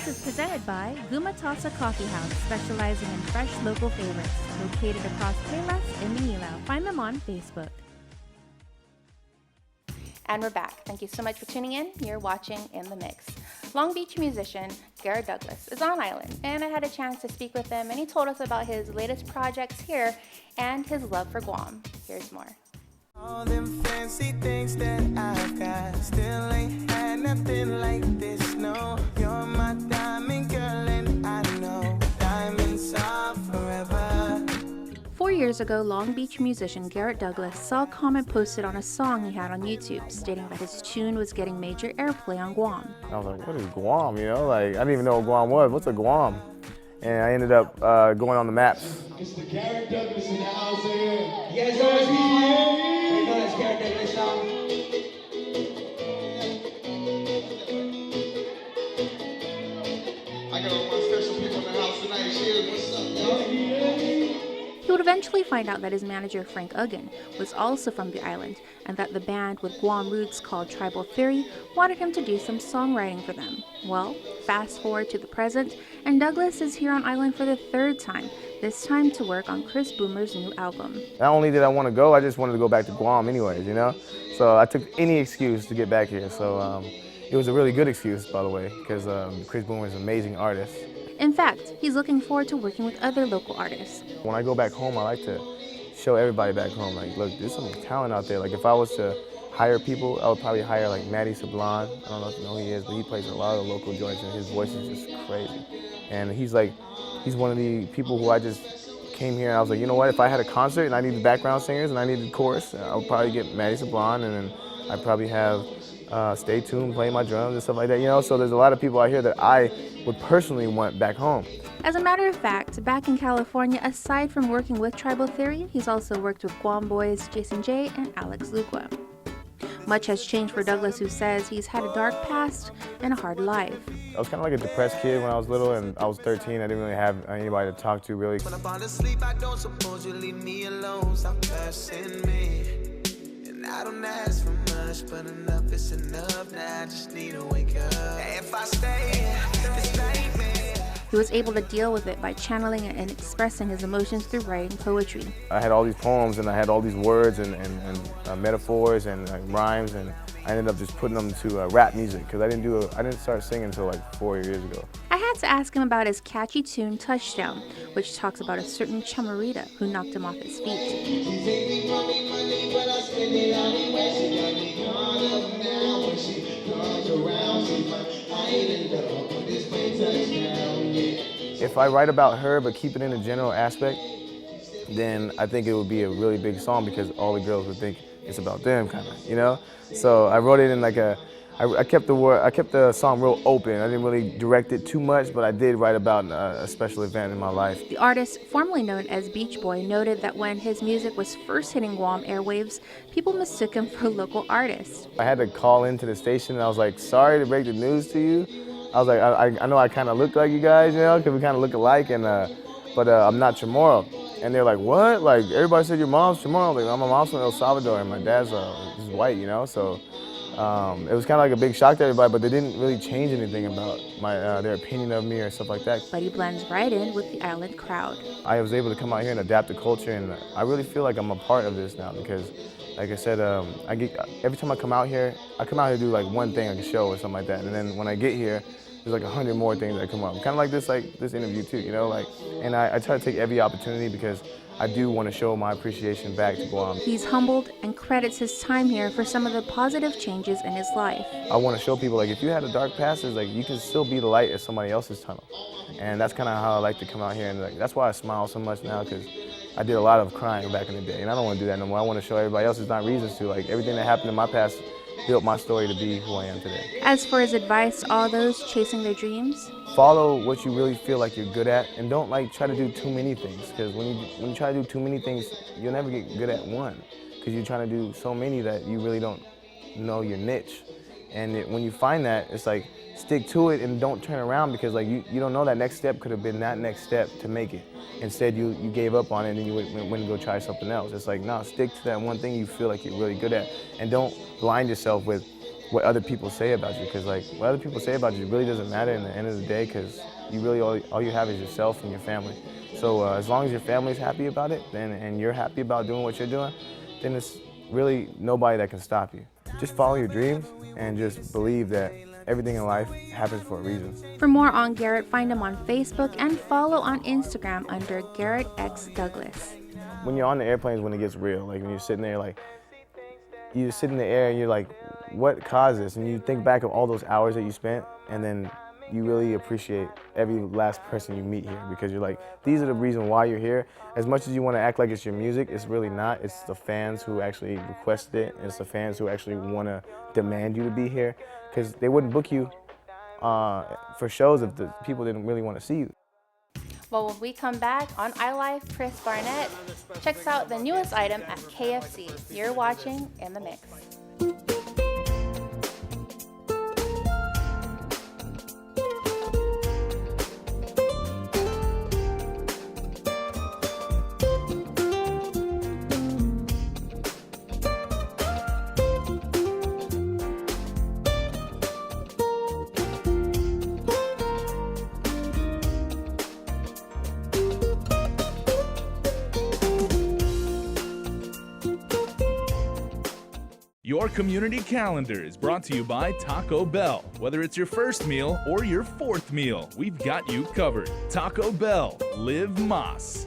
Mix is presented by Gumatasa Coffee House, specializing in fresh local favorites. Located across Payless in Manila. Find them on Facebook. And we're back. Thank you so much for tuning in. You're watching In the Mix. Long Beach musician Garrett Douglas is on island, and I had a chance to speak with him, and he told us about his latest projects here and his love for Guam. Here's more. All them fancy things that I've got, still ain't had nothing like this, no. You're my diamond girl and I know diamonds are forever. 4 years ago, Long Beach musician Garrett Douglas saw a comment posted on a song he had on YouTube stating that his tune was getting major airplay on Guam. I was like, what is Guam, you know? Like, I didn't even know what Guam was. What's a Guam? And I ended up going on the maps. It's the Garrett Douglas in the house here. You guys know this people here? You know this Garrett Douglas song? I got all my special people in the house tonight. Cheers, what's up, y'all? He would eventually find out that his manager, Frank Uggan, was also from the island, and that the band with Guam roots called Tribal Theory wanted him to do some songwriting for them. Well, fast forward to the present, and Douglas is here on island for the third time, this time to work on Chris Boomer's new album. Not only did I want to go, I just wanted to go back to Guam anyways, you know? So I took any excuse to get back here. So it was a really good excuse, by the way, because Chris Boomer is an amazing artist. In fact, he's looking forward to working with other local artists. When I go back home, I like to show everybody back home, like, look, there's some talent out there. Like, if I was to hire people, I would probably hire, like, Matty Sublime. I don't know if you know who he is, but he plays a lot of local joints, and his voice is just crazy. And he's one of the people who I just came here, and I was like, you know what, if I had a concert and I needed background singers and I needed chorus, I would probably get Matty Sublime, and then I'd probably have Stay Tuned playing my drums and stuff like that, you know? So there's a lot of people out here that I would personally want back home. As a matter of fact, back in California, aside from working with Tribal Theory, he's also worked with Guam boys Jason J and Alex Luqua. Much has changed for Douglas, who says he's had a dark past and a hard life. I was kind of like a depressed kid when I was little, and I was 13. I didn't really have anybody to talk to, really. When I fall asleep, I don't suppose you leave me alone. Stop passing me. And I don't ask for much, but enough is enough. Now I just need to wake up. If I stay, this nightmare. He was able to deal with it by channeling and expressing his emotions through writing poetry. I had all these poems, and I had all these words and metaphors and rhymes, and I ended up just putting them to rap music, because I didn't start singing until like 4 years ago. I had to ask him about his catchy tune Touchdown, which talks about a certain chamarita who knocked him off his feet. If I write about her but keep it in a general aspect, then I think it would be a really big song, because all the girls would think it's about them, kind of, you know? So I wrote it in like I kept the song real open. I didn't really direct it too much, but I did write about a special event in my life. The artist, formerly known as Beach Boy, noted that when his music was first hitting Guam airwaves, people mistook him for a local artist. I had to call into the station, and I was like, sorry to break the news to you. I was like, I know I kind of look like you guys, you know, because we kind of look alike, and but I'm not Chamorro. And they're like, what? Like, everybody said your mom's Chamorro. Like, my mom's from El Salvador, and my dad's is white, you know, so. It was kind of like a big shock to everybody, but they didn't really change anything about their opinion of me or stuff like that. But he blends right in with the island crowd. I was able to come out here and adapt the culture, and I really feel like I'm a part of this now, because, like I said, every time I come out here to do like one thing, like a show or something like that, and then when I get here, there's like 100 more things that come up. Kind of like this interview too, you know, and I try to take every opportunity, because I do want to show my appreciation back to Guam. He's humbled and credits his time here for some of the positive changes in his life. I want to show people, like, if you had a dark past, it's like you can still be the light at somebody else's tunnel. And that's kind of how I like to come out here, and like, that's why I smile so much now, because I did a lot of crying back in the day, and I don't want to do that no more. I want to show everybody else there's not reasons to. Like, everything that happened in my past built my story to be who I am today. As for his advice to all those chasing their dreams, follow what you really feel like you're good at, and don't like try to do too many things, because when you try to do too many things, you'll never get good at one, because you're trying to do so many that you really don't know your niche. And when you find that, it's like, stick to it and don't turn around, because like you don't know that next step could have been that next step to make it. Instead, you gave up on it and then you went and go try something else. It's like, no, stick to that one thing you feel like you're really good at, and don't blind yourself with what other people say about you, because like what other people say about you really doesn't matter in the end of the day, because you really all you have is yourself and your family. So as long as your family's happy about it, then and you're happy about doing what you're doing, then it's really nobody that can stop you. Just follow your dreams and just believe that everything in life happens for a reason. For more on Garrett, find him on Facebook and follow on Instagram under Garrett X Douglas. When you're on the airplanes, when it gets real, like when you're sitting there, like you sit in the air and you're like, what caused this? And you think back of all those hours that you spent, and then you really appreciate every last person you meet here, because you're like, these are the reason why you're here. As much as you want to act like it's your music, it's really not. It's the fans who actually requested it, and it's the fans who actually want to demand you to be here, because they wouldn't book you for shows if the people didn't really want to see you. Well, when we come back on iLife, Chris Barnett checks out the newest item at KFC. You're watching In the Mix. Your community calendar is brought to you by Taco Bell. Whether it's your first meal or your fourth meal, we've got you covered. Taco Bell, live Más.